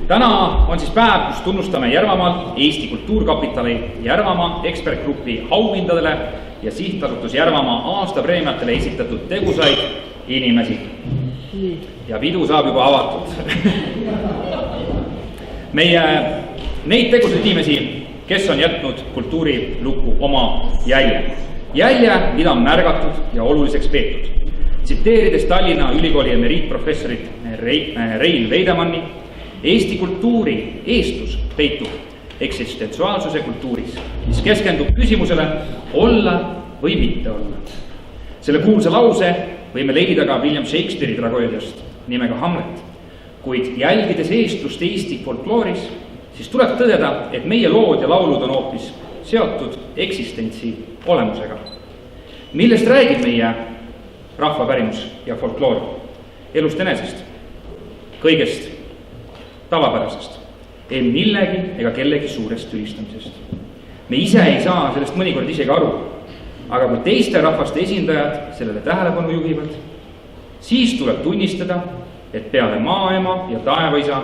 Täna on siis päev, kus tunnustame Järvamaal Eesti Kultuurkapitali Järvamaa ekspertgrupi auhindadele ja sihtasutus Järvamaa aastapreemiatele esitatud tegusaid inimesi. Ja pidu saab juba avatud. Neid tegusaid inimesi, kes on jätnud kultuurilukku oma jälje. Jälje, mida on märgatud ja oluliseks peetud. Tsiteerides Tallinna Ülikooli emeriitprofessorit Rein Veidemanni, Eesti kultuuri eestlus peitub eksistentsiaalsuse kultuuris, mis keskendub küsimusele olla või mitte olla. Selle kuulsa lause võime leida ka William Shakespeare'i tragöödiast nimega Hamlet. Kuid jälgides eestlust Eesti folklooris, siis tuleb tõdeda, et meie lood ja laulud on hoopis seotud eksistentsi olemusega. Millest räägib meie rahvapärimus ja folkloor? Elust enesest, kõigest tavapärasest, ei millegi ega kellegi suurest tülistamisest. Me ise ei saa sellest mõnikord isegi aru, aga kui teiste rahvaste esindajad sellele tähelepanu juhivad, siis tuleb tunnistada, et peale maaema ja taevaisa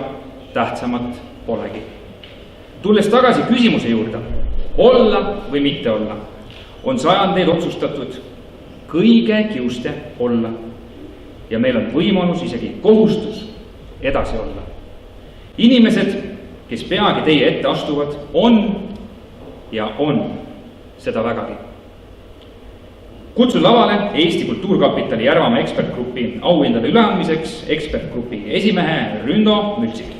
tähtsamat polegi. Tulles tagasi küsimuse juurde, olla või mitte olla, on sajandeid otsustatud kõige kiuste olla ja meil on võimalus, isegi kohustus edasi olla. Inimesed, kes peagi teie ette astuvad, on seda vägagi. Kutsun lavale Eesti Kultuurkapitali Järvamaa ekspertgrupi auhindade üleandmiseks ekspertgrupi esimehe Ründo Mültsik.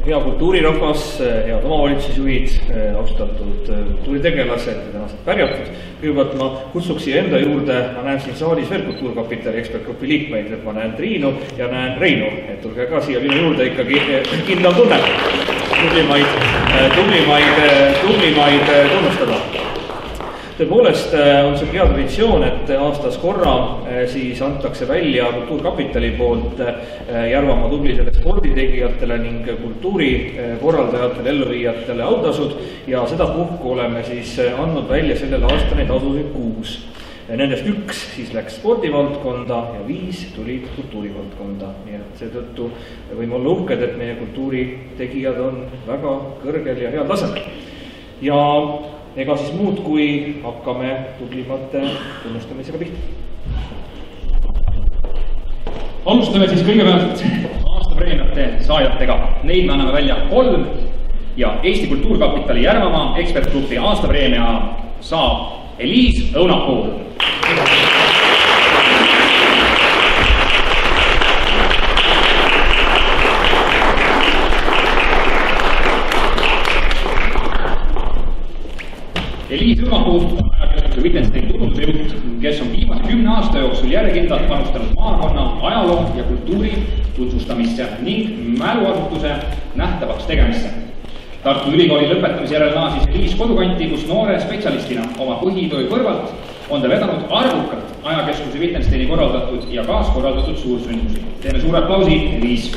Hea kultuurirahvas, head omavalitsusjuhid, austatud kultuuritegelased ja tänased pärjatud. Kõigepealt ma kutsuks siia enda juurde, ma näen siin saalis veel Kultuurkapitali ekspertgrupi liikmeid, et ma näen Triinu ja näen Reinu, et tulge ka siia minu juurde ikkagi kindlam tunne, tublimaid tunnustada. Tõepoolest on see hea traditsioon, et aastas korra siis antakse välja Kultuurkapitali poolt Järvamaa tublidele sporditegijatele ning kultuurikorraldajatele, elluviijatele autasud ja seda puhku oleme siis andnud välja sellel aastal neid tasusid 6. Nendest 1 siis läks spordivaldkonda ja 5 tulid kultuurivaldkonda. Nii et seetõttu võime olla uhked, et meie kultuuritegijad on väga kõrgel ja heal tasemel. Ja ega siis muud, kui hakkame tublimate tunnustamisega pihta. Alustame siis kõigepealt aastapreemiate saajatega. Neid me anname välja 3 ja Eesti Kultuurkapitali Järvamaa ekspertgrupi aastapreemia saab Eliis Õunapool. Eliis Õunapool on ajakirjanduse Wittgensteini tutvuse juht, kes on viimase 10 aasta jooksul järjekindlalt panustanud maakonna ajaloo ja kultuuri tutvustamisse ning mäluasutuse nähtavaks tegemisse. Tartu Ülikooli lõpetamise järel naasis Eliis kodukanti, kus noore spetsialistina oma põhitöö kõrvalt on ta vedanud arvukalt ajakeskuse Wittgensteini korraldatud ja kaaskorraldatud suursündmusi. Teeme suure aplausi, Eliis!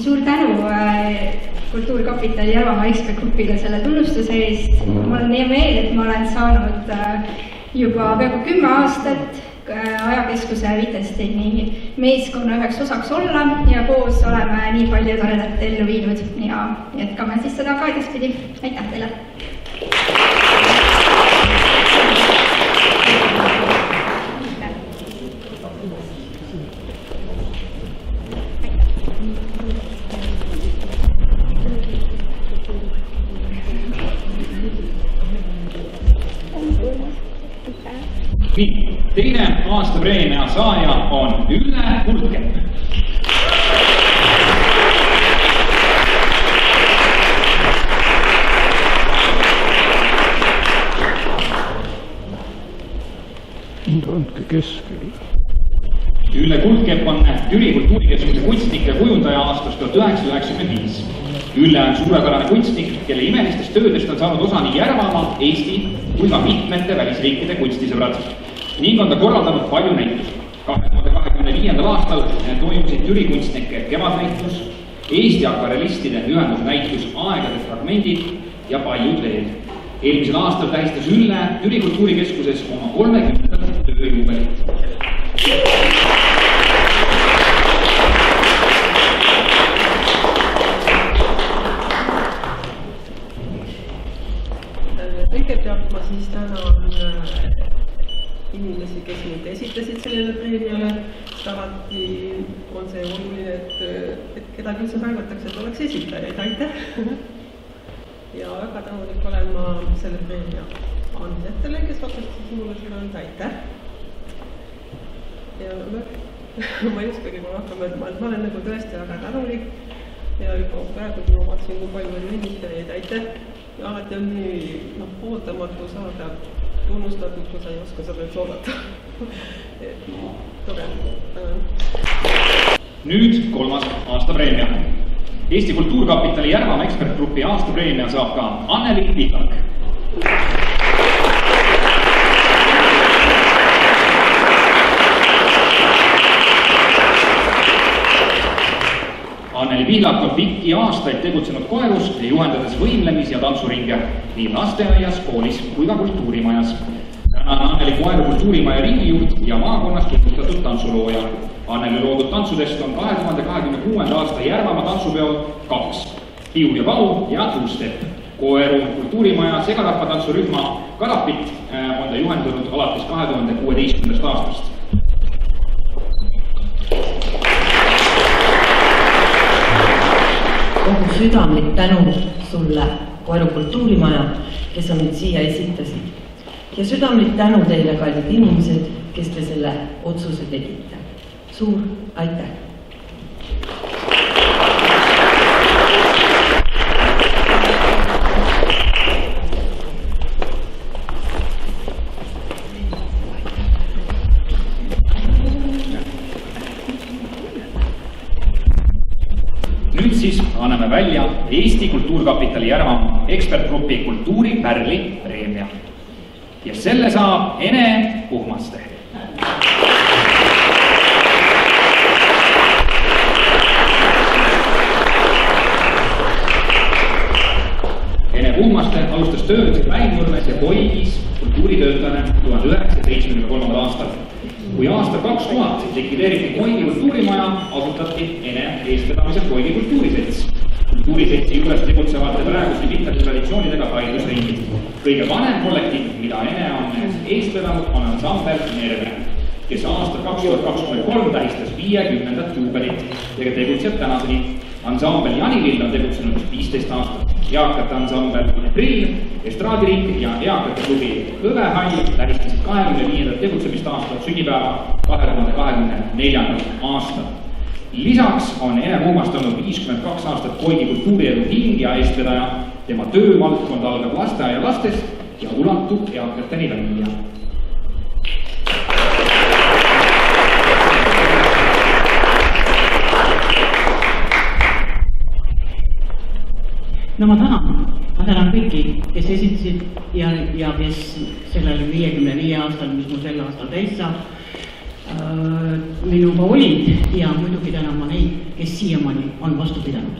Suur tänu Kultuurkapitali Järvamaa ekspertgrupile selle tunnustuse eest. Mul on hea meel, et ma olen saanud juba peaaegu 10 aastat ajakeskuse Wittgensteini meeskonna üheks osaks olla ja koos oleme nii palju toredat ellu viinud ja jätkame siis seda ka edaspidi. Aitäh teile! Teine aastapreemia saaja on Ülle Kuldkepp. Andke keskel. Ülle Kuldkepp on Türi kultuurikeskuse kunstnik ja kujundaja aastast 1995. Ülle on suurepärane kunstnik, kelle imelistest töödest on saanud osa nii Järvamaa, Eesti kui ka mitmete välisriikide kunstisõbrad ning on ta korraldanud palju näitusi. 2020 2005. aastal toimusid Türi kunstnike kevadnäitus, Eesti akvarellistide ühendusnäitus Aegade fragmendid ja paljud veel. Eelmisel aastal tähistas Ülle Türi Kultuurikeskuses oma 30. tööjuubelit. Kõigepealt ma siis tänan inimesi, kes mind esitasid sellele preemiale. Alati on see oluline, et kedagi üldse märgatakse, et oleks esitajaid. Aitäh! Ja väga tänulik olen ma selle preemia andjatele, kes otsustasid mulle seda anda. Aitäh! Ja ma ei oskagi kui rohkem, et ma olen nagu tõesti väga tänulik ja juba praegu ma vaatasin, kui palju on õnnitajaid. Aitäh! Ja alati on nii ootamatu saada tunnustatud, kui sa ei oska seda soodata. Tore. Nüüd 3. aastapreemia. Eesti Kultuurkapitali Järvamaa ekspertgrupi aastapreemia saab ka Anneli Pihlak. Anneli Pihlak on pikki aastaid tegutsenud koerust ja juhendades võimlemis- ja tantsuringe nii lasteaias, koolis kui ka kultuurimajas. Täna on Anneli Koeru kultuurimaja riigijuht ja maakonnas tunnustatud tantsulooja. Anneli loodud tantsudest on 2026. aasta Järvamaa tantsupeo 2, Hiu ja Pau ja Two-Step. Koeru kultuurimaja segarahvatantsurühma Karapit on ta juhendunud alates 2016. aastast. Kogu südamlik tänu sulle, Koeru kultuurimaja, kes on nüüd siia esitasid. Ja südamlik tänu teile, kallid inimesed, kes te selle otsuse tegite. Suur aitäh! Nüüd siis anname välja Eesti Kultuurkapitali Järvamaa ekspertgrupi Kultuuripärli preemia. Ja selle saab Ene Puhmaste. Ene Puhmaste alustas tööd Väinurmes ja Koigis kultuuritöötajana 1973. aastal. Kui aastal 2000 likvideeriti Koigi kultuurimaja, asutati Ene eestvedamisel Koigi kultuurisets. Kultuurisetsi juures tegutsevate praeguste pikkade traditsioonidega haidusringid. Kõige vanem kollektiiv, mida Ene on eestvedanud, on ansambel Nerve, kes aastal 2023 tähistas 50. juubelit ja tegutseb tänaseni. Ansambel Janivill on tegutsenud 15 aastat. Eakate ansambel Prill, Estraadiriik ja eakate klubi Hõvehall tähistasid 25. tegutsemist aastat sünnipäeva 2024. aastal. Lisaks on Ene Puhmast olnud 52 aastat Koigi kultuurielu hing ja eestvedaja. Tema töövaldkond algab lasteaia lastest ja ulatub eakateni välja. No ma tänan kõiki, kes esitasid ja kes sellel 55 aastal, mis mul sel aastal täis saab, minuga olid ja muidugi tänan ma neid, kes siiamaani on vastu pidanud.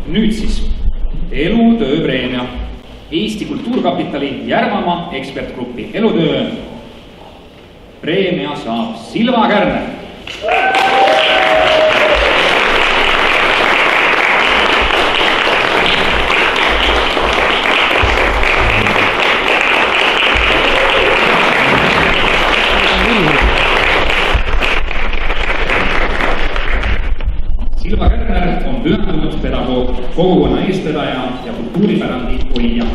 Nüüd siis elutööpreemia. Eesti Kultuurkapitali Järvamaa ekspertgrupi elutöö preemia saab Silva Kärner. Silva Kärner on pühendunud pedagoog, kogukonna eestvedaja ja kultuuripärandi hoidja,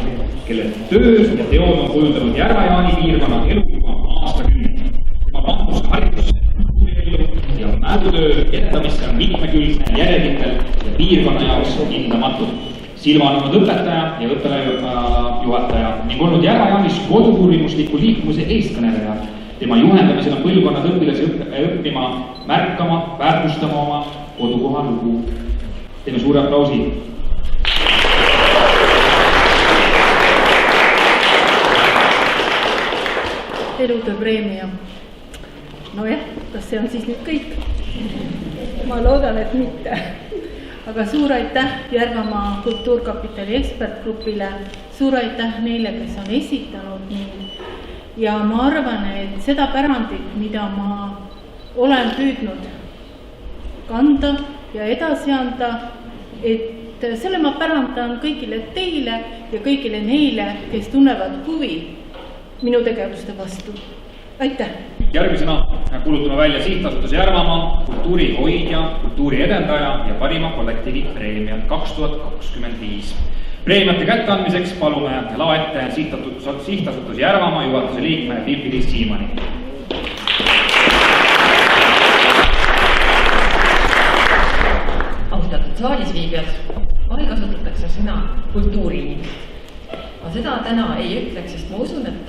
kelle töö ja teod on kujundanud Järva-Jaani piirkonna elu aastakümneid. Tema panus haridusse, kultuuriellu ja mälutöö edendamisse on mitmekülgne, järjekindel ja piirkonna jaoks hindamatu. silmanunud õpetaja ja õppepäeva juhataja ning olnud Järva-Jaanis koduuurimusliku liikumise eestkõneleja. Tema juhendamisel on põlvkonnad õpilasi õppima, märkama, väärtustama oma kodukoha lugu. Teeme suure aplausi. Elutööpreemia. Nojah, kas see on siis nüüd kõik? Ma loodan, et mitte. Aga suur aitäh Järvamaa Kultuurkapitali ekspertgrupile, suur aitäh neile, kes on esitanud mind. Ja ma arvan, et seda pärandit, mida ma olen püüdnud kanda ja edasi anda, et selle ma pärandan kõigile teile ja kõigile neile, kes tunnevad huvi minu tegevuste vastu. Aitäh! Järgmisena kuulutame välja Sihtasutuse Järvamaa kultuurihoidja, kultuuri edendaja ja parima kollektiivi preemia 2025. Preemiate kätteandmiseks palume lao ette Sihtasutuse Järvamaa juhatuse liikme Pipi-Liis Siimani. Austatud saalis viibijad, vahel kasutatakse sõna kultuuriinimest. Ma seda täna ei ütleks, sest ma usun, et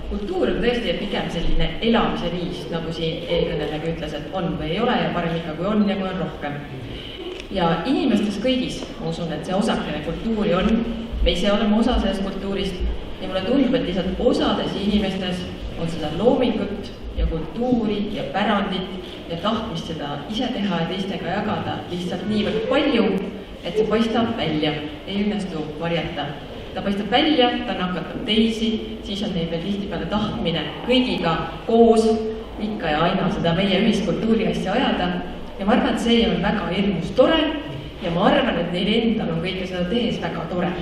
kultuur on tõesti pigem selline elamise viis, nagu siin eelkõneleja ütles, et on või ei ole ja parem ikka kui on ja kui on rohkem. Ja inimestes kõigis, ma usun, et see osakene kultuuri on, me ise oleme osa sellest kultuurist ja mulle tundub, et lihtsalt osades inimestes on seda loomingut ja kultuuri ja pärandit ja tahtmist seda ise teha ja teistega jagada lihtsalt niivõrd palju, et see paistab välja, ei õnnestu varjata. Ta paistab välja, ta nakatab teisi, siis on neil veel tihtipeale tahtmine kõigiga koos ikka ja aina seda meie ühiskultuuri asja ajada. Ja ma arvan, et see on väga hirmus tore ja ma arvan, et neil endal on kõike seda tehes väga tore.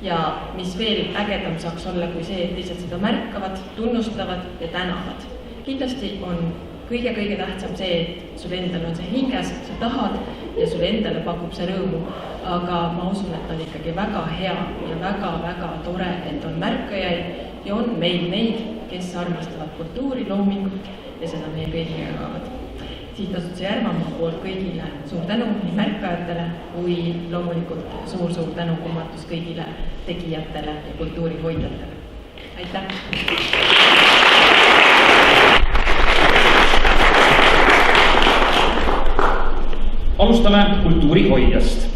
Ja mis veel ägedam saaks olla kui see, et lihtsalt seda märkavad, tunnustavad ja tänavad. Kindlasti on kõige tähtsam see, et sul endal on see hinges, sa tahad ja sul endale pakub see rõõmu. Aga ma usun, et on ikkagi väga hea ja väga tore, et on märkajaid ja on meil neid, kes armastavad kultuuri, loomingut ja seda meie kõigile jagavad. Sihtasutuse Järvamaa poolt kõigile suur tänu nii märkajatele kui loomulikult suur tänu kummatus kõigile tegijatele ja kultuurihoidjatele. Aitäh! Alustame kultuurihoidjast.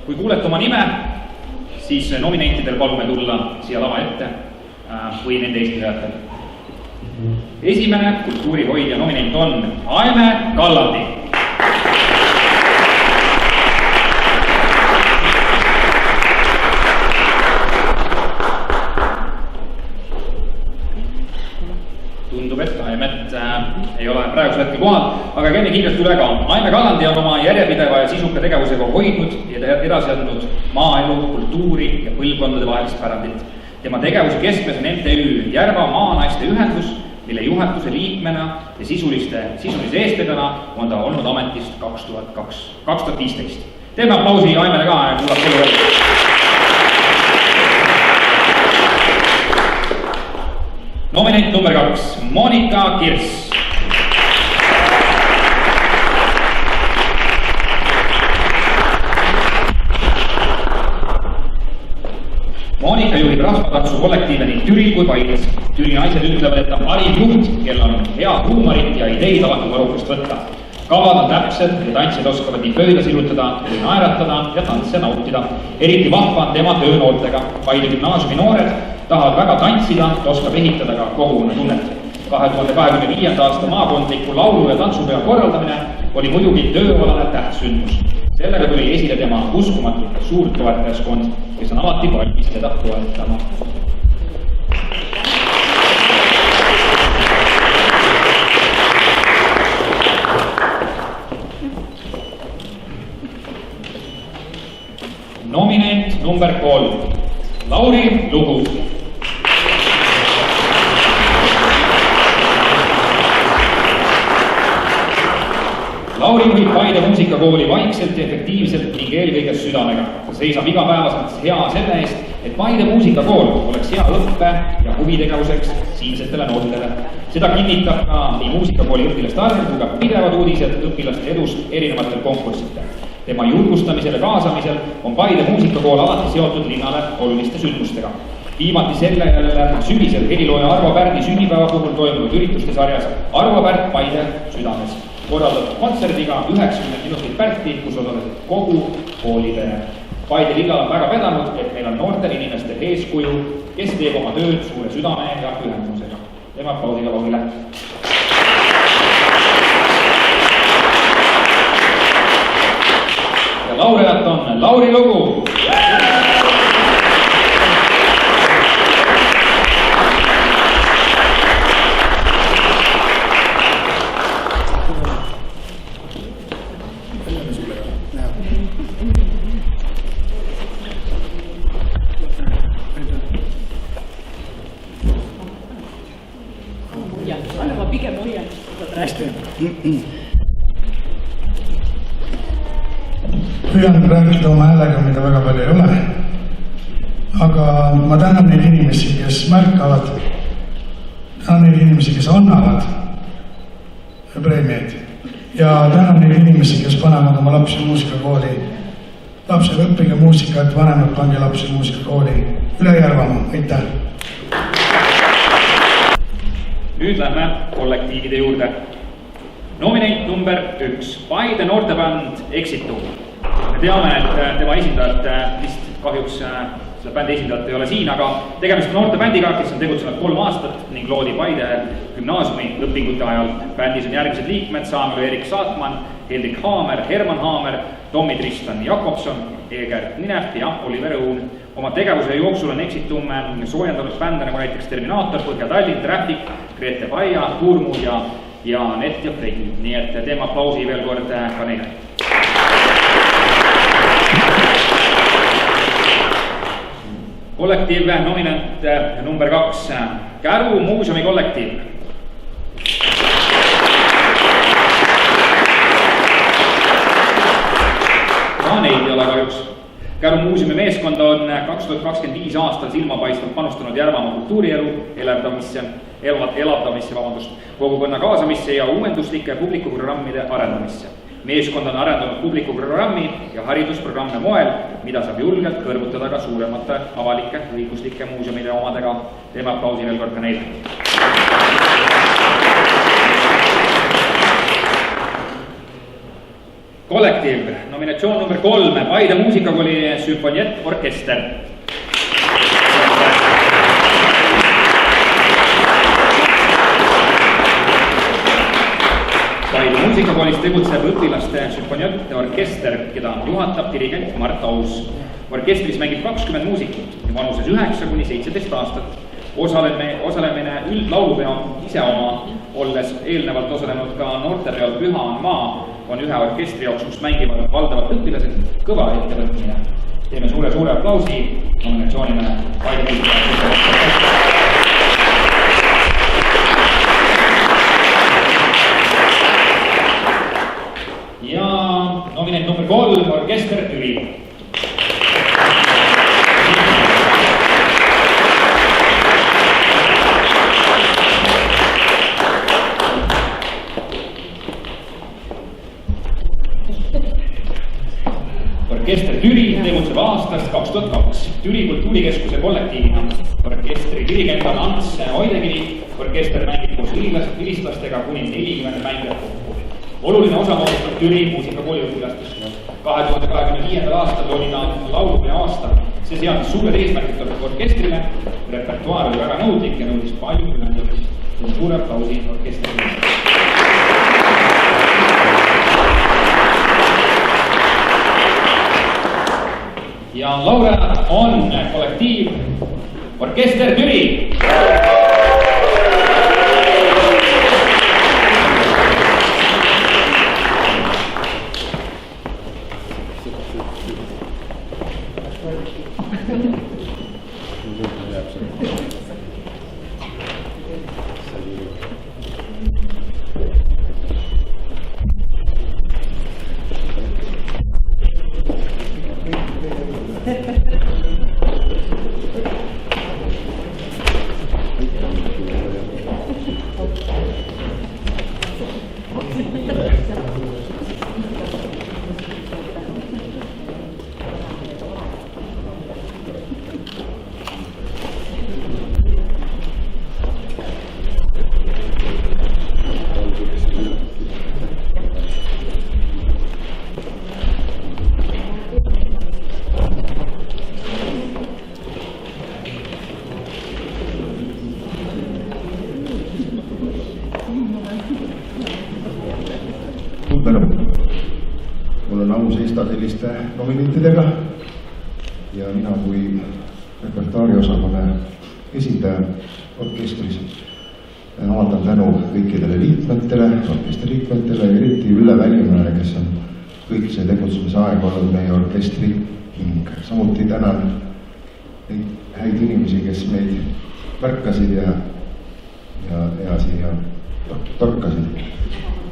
Kui kuulete oma nime, siis nominentidel palume tulla siia lava ette või nende esindajatel. Esimene kultuurihoidja nominent on Aime Kallandi. Tundub, et Aimet ei ole praegusel hetkel kohal, aga käime kiiresti üle ka. Aime Kallandi on oma järjepideva ja sisuka tegevusega hoidnud ja edasi andnud maaelu, kultuuri ja põlvkondade vahelist pärandit. Tema tegevuse keskmes on MTÜ Järva Maanaiste Ühendus, mille juhatuse liikmena ja sisulise eestvedana on ta olnud ametist 2015. Teeme aplausi Aimele ka ja kuulab elu välja. Nominent number 2, Monika Kirs. Monika juhib rahvatantsu kollektiive nii Türil kui Paides. Türi naised ütlevad, et ta parim juht, kel on hea huumorit ja ideid alati varukust võtta. Kavad on täpsed ja tantsijad oskavad nii pööda silutada või naeratada ja tantse nautida. Eriti vahva on tema töönoortega. Paide gümnaasiumi noored tahavad väga tantsida ja oskab ehitada ka kogukonna tunnet. 2025. aasta maakondliku laulu- ja tantsupea korraldamine oli muidugi tööalane tähtsündmus. Sellega tuli esile tema uskumatult suur toetajaskond, kes on alati valmis teda toetama. Nominent number 3, Lauri Lugu. Lauri juhib Paide muusikakooli vaikselt ja efektiivselt ning eelkõige südamega. Ta seisab igapäevaselt hea selle eest, et Paide muusikakool oleks hea õppe ja huvitegevuseks siinsetele noortele. Seda kinnitab ka nii muusikakooli õpilaste arv kui ka pidevad uudised õpilaste edust erinevatel konkursitel. tema julgustamisel ja kaasamisel on Paide muusikakool alati seotud linnale oluliste sündmustega. Viimati selle sügisel helilooja Arvo Pärdi sünnipäeva puhul toimunud ürituste sarjas Arvo Pärd Paide südames. Korraldatud kontserdiga 90 minutit Pärti, kus osalesid kogu koolipere. Paide linnal on väga vedanud, et meil on noortel inimestel eeskuju, kes teeb oma tööd suure südame ja pühendumusega. Teeme aplausiga Laurile. Ja laureat on Lauri Lugu. Püüan rääkida oma häälega, mida väga palju ei ole. Aga ma tänan neid inimesi, kes märkavad, tänan neid inimesi, kes annavad preemiaid ja tänan neid inimesi, kes panevad oma lapsi muusikakooli. Lapsed õppige muusikat, vanemad pange lapsi muusikakooli. Üle Järvamaa, aitäh! Nüüd lähme kollektiivide juurde. Nominent number 1, Paide noortebänd Exitu. Me teame, et tema esindajad vist kahjuks selle bändi esindajad ei ole siin, aga tegemist on noortebändiga, kes on tegutsenud 3 aastat ning loodi Paide gümnaasiumi õpingute ajal. Bändis on järgmised liikmed, Samuel Erik Saatman, Hendrik Haamer, Herman Haamer, Tommi Tristan Jakobson, Egert Nineft ja Oliver Õun. Oma tegevuse jooksul on Exitum soojendanud bände nagu näiteks Terminaator, Põhja-Tallinn, Traffic, Grete Paia, Turmu ja Net ja Fregi. Nii et teeme aplausi veel kord ka neile. Kollektiiv nominent number 2, Käru muuseumi kollektiiv. Ka neid ei ole kahjuks. Käru muuseumi meeskond on 2025 aastal silmapaistvalt panustanud Järvamaa kultuurielu elavdamisse, kogukonna kaasamisse ja uuenduslike publikuprogrammide arendamisse. Meeskond on arendanud publikuprogrammi ja haridusprogramme moel, mida saab julgelt kõrvutada ka suuremate avalike õiguslike muuseumide omadega. Teeme aplausi veel kord ka neile. Kollektiiv, nominatsioon number 3, Paide muusikakooli sümfonietorkester. Paide muusikakoolis tegutseb õpilaste sümfonietorkester, keda juhatab dirigent Mart Aus. Orkestris mängib 20 muusikut vanuses 9–17 aastat. Osalemine üldlaulupeo ise oma, olles eelnevalt osalenud ka noortepeol Püha on maa, on ühe orkestri jaoks, kus mängivad valdavad õpilased, kõva ettevõtmine. Teeme suure aplausi nominatsioonile Paide muusikakooli. Ja nominent number 3, orkester Türi. Orkester Türi tegutseb aastast 2002 Türi kultuurikeskuse kollektiivina. Orkestri dirigent on Ants Oidekivi. Orkester mängib koos vilistlastega kuni 40 mängijat kokku. Oluline osa moodustab Türi muusikakooli õpilastest. 2025. aastal oli ta laulupea aasta. See seadis suured eesmärgid orkestrile. Repertuaar oli väga nõudlik ja nõudis palju pühendamist. Suure aplausi orkestrile. Ja laureat on kollektiiv Orkester Türi. suur tänu. Mul on au seista selliste nominentidega ja mina kui repertuaariosakonna esindaja orkestris avaldan tänu kõikidele liikmetele, orkestri liikmetele, eriti Ülle Välimäele, kes on kõik see tegutsemise aeg olnud meie orkestri hing. Samuti tänan neid häid inimesi, kes meid märkasid ja siia torkasid.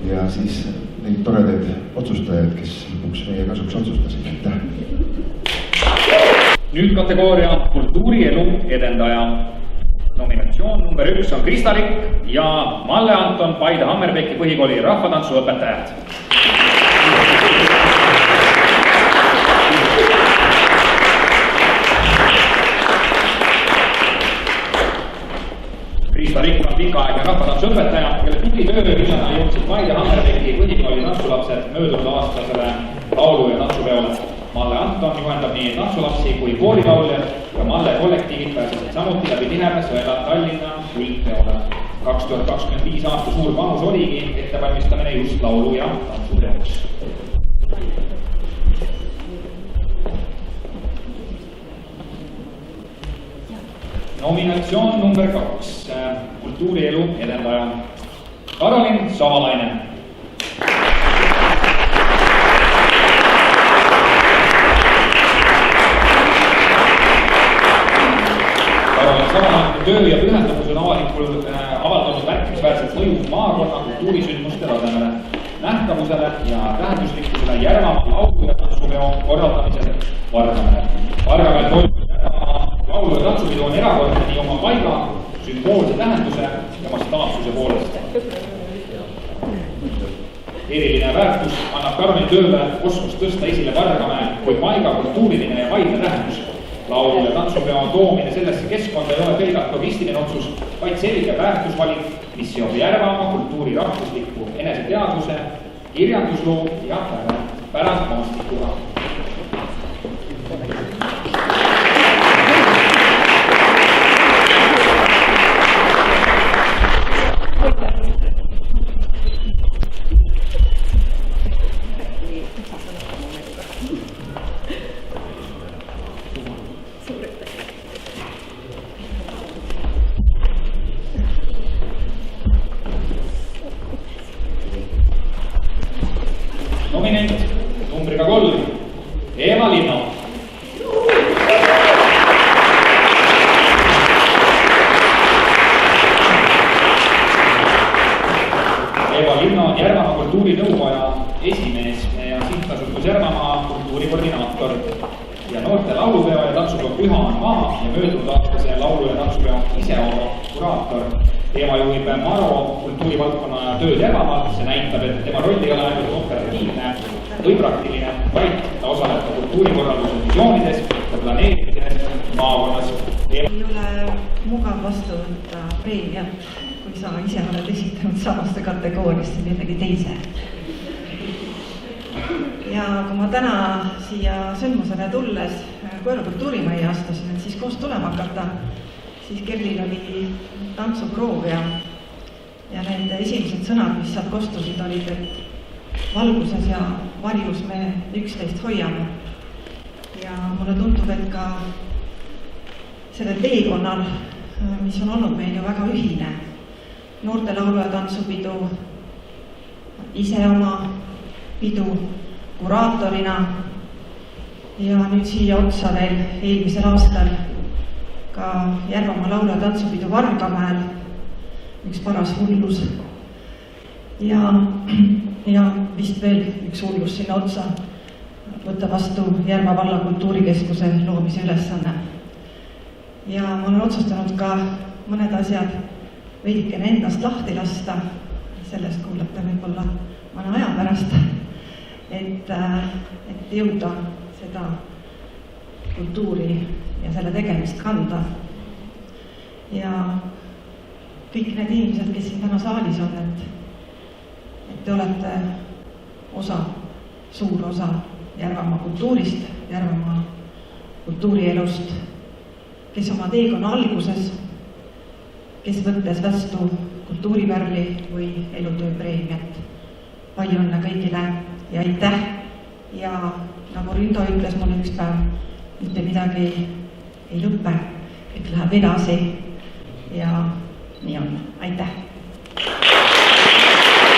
Ja siis neid toredaid otsustajaid, kes lõpuks meie kasuks otsustasid. Aitäh! Nüüd kategooria kultuurielu edendaja. Nominatsioon number 1 on Krista Rikk ja Malle Anton Paide Hammerbeki põhikooli rahvatantsuõpetajad. Krista Rikk on pikaaegne rahvatantsuõpetaja, kelle tugitöö üsna jõudsid Paide Hammerbeki põhikooli tantsulapsed möödunud aastasele laulu- ja tantsupeole. Malle Anton juhendab nii tantsulapsi kui koolilauljad ja Malle kollektiivid pääsesid samuti läbi tiheme sõela Tallinna üldpeole. 2025 aasta suur panus oligi ettevalmistamine just laulu- ja tantsupeoks. Nominatsioon number 2, kultuurielu edendaja Karolin Savalainen. Savalainen töö ja pühendumus on avalikul avaldanud märkimisväärselt mõju maakonna kultuurisündmuste tasemele, nähtavusele ja tähenduslikkusele Järvamaa laulu- ja tantsupeo korraldamisel Vargamäel. Vargamäel toimub laulu- ja tantsupidu on erakordne nii oma paiga, sümboolse tähenduse ja mastaapsuse poolest. Eriline väärtus annab Karolin tööle oskus tõsta esile Vargamäe kui paiga kultuuriline ja vaimne tähendus. Laulu- ja tantsupeo toomine sellesse keskkonda ei ole pelgalt logistiline otsus, vaid selge väärtusvalik, mis seob Järvamaa kultuuri rahvusliku eneseteadvuse, kirjandusloo ja pärandmaastikuga. Nominent numbriga 3, Eva Linno. Eva Linno on Järvamaa kultuurinõukoja esimees ja sihtasutus Järvamaa kultuurikoordinaator ja noorte laulupeo ja tantsupeo Püha on maa ja möödunud aastase laulu- ja tantsupeo Iseomo kuraator. Eva juhib Maro kultuurivaldkonna tööd Järvamaalt, see näitab, et tema roll ei ole ainult operatiivne või praktiline, vaid ta osaleb ka kultuurikorralduse visioonides ja planeerimises maakonnas. Ei ole mugav vastu võtta preemiat, kui sa ise oled esitanud samasse kategooriasse millegi teise. Ja kui ma täna siia sündmusele tulles Koeru kultuurimajja astusin, et siis koos tulema hakata, siis Kerlil oli tantsuproov ja need esimesed sõnad, mis sealt kostusid, olid, et valguses ja varjus me üksteist hoiame. Ja mulle tundub, et ka sellel teekonnal, mis on olnud meil ju väga ühine, noorte laulu- ja tantsupidu, Iseoma pidu kuraatorina ja nüüd siia otsa veel eelmisel aastal ka Järvamaa laulu- ja tantsupidu Vargamäel, üks paras hullus ja vist veel üks hullus sinna otsa, võtta vastu Järva valla kultuurikeskuse loomise ülesanne. Ja ma olen otsustanud ka mõned asjad veidikene endast lahti lasta, sellest kuulete võib-olla mõne aja pärast, et jõuda seda kultuuri ja selle tegemist kanda. Ja kõik need inimesed, kes siin täna saalis on, et te olete osa, suur osa Järvamaa kultuurist, Järvamaa kultuurielust, kes oma teekonna alguses, kes võttes vastu kultuuripärli või elutöö preemiat, palju õnne kõigile ja aitäh. Ja nagu Rindo ütles mulle üks päev, mitte midagi ei lõppe, kõik läheb edasi ja nii on, aitäh.